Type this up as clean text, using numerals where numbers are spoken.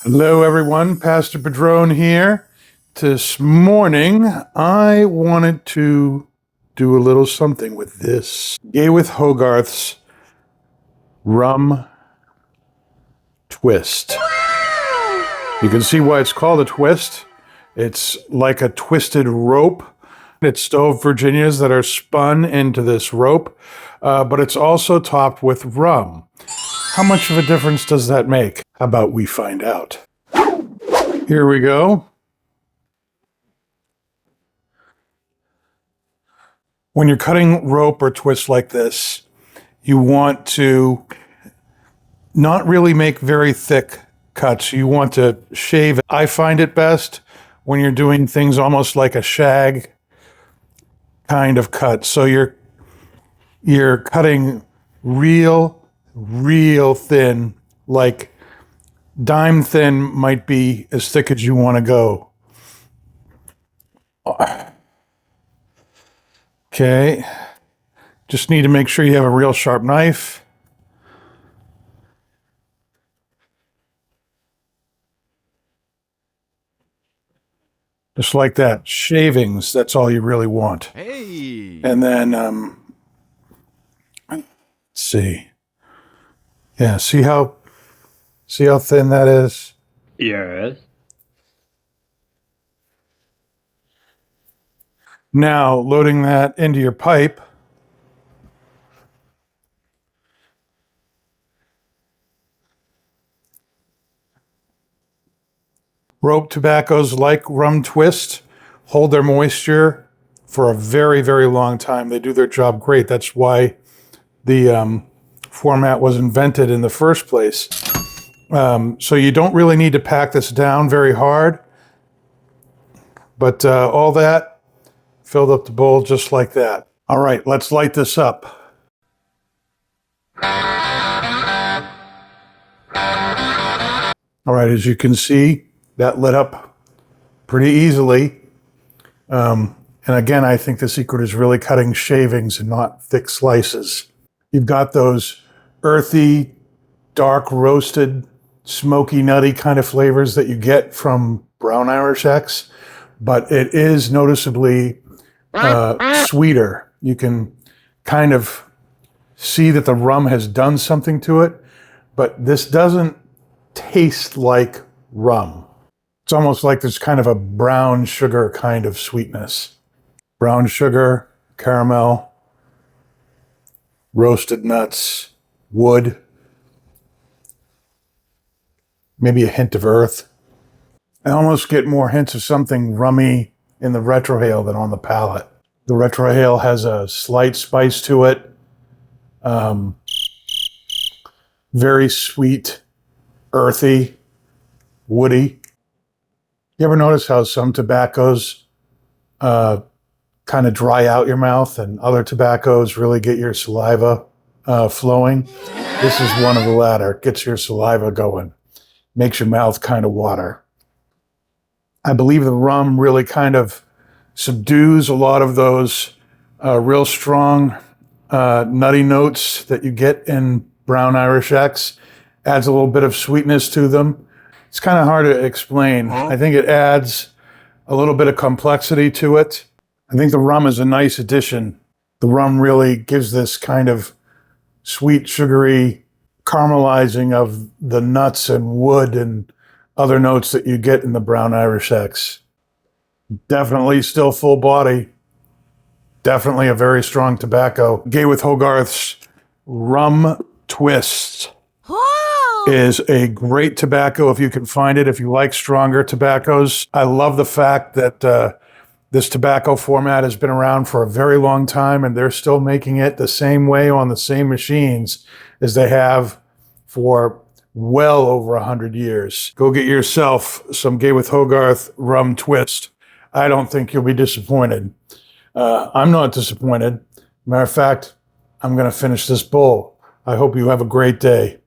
Hello, everyone. Pastor Padron here. This morning, I wanted to do a little something with this. Gawith Hoggarth's Rum Twist. You can see why it's called a twist. It's like a twisted rope. It's stove Virginias that are spun into this rope, but it's also topped with rum. How much of a difference does that make? How about we find out? Here we go. When you're cutting rope or twist like this, you want to not really make very thick cuts. You want to shave. I find it best when you're doing things almost like a shag kind of cut. So you're cutting real thin, like dime thin might be as thick as you want to go. Okay. Just need to make sure you have a real sharp knife. Just like that. Shavings, that's all you really want. Hey! And then, let's see. Yeah, see how thin that is? Yes. Now, loading that into your pipe. Rope tobaccos like Rum Twist hold their moisture for a very long time. They do their job great. That's why the format was invented in the first place. So you don't really need to pack this down very hard. But all that filled up the bowl just like that. All right, let's light this up. All right, as you can see, that lit up pretty easily. And again, I think the secret is really cutting shavings and not thick slices. You've got those earthy, dark roasted, smoky, nutty kind of flavors that you get from brown Irish X, but it is noticeably sweeter. You can kind of see that the rum has done something to it, but this doesn't taste like rum. It's almost like there's kind of a brown sugar kind of sweetness. Brown sugar, caramel, roasted nuts, wood, maybe a hint of earth. I almost get more hints of something rummy in the retrohale than on the palate. The retrohale has a slight spice to it. Very sweet, earthy, woody. You ever notice how some tobaccos kind of dry out your mouth and other tobaccos really get your saliva flowing? This is one of the latter. Gets your saliva going. Makes your mouth kind of water. I believe the rum really kind of subdues a lot of those real strong nutty notes that you get in brown Irish X. Adds a little bit of sweetness to them. It's kind of hard to explain. I think it adds a little bit of complexity to it. I think the rum is a nice addition. The rum really gives this kind of sweet, sugary caramelizing of the nuts and wood and other notes that you get in the brown Irish X. Definitely still full body. Definitely a very strong tobacco. Gawith Hoggarth's Rum Twist is a great tobacco if you can find it, if you like stronger tobaccos. I love the fact that this tobacco format has been around for a very long time, and they're still making it the same way on the same machines as they have for well over 100 years. Go get yourself some Gawith Hoggarth Rum Twist. I don't think you'll be disappointed. I'm not disappointed. Matter of fact, I'm going to finish this bowl. I hope you have a great day.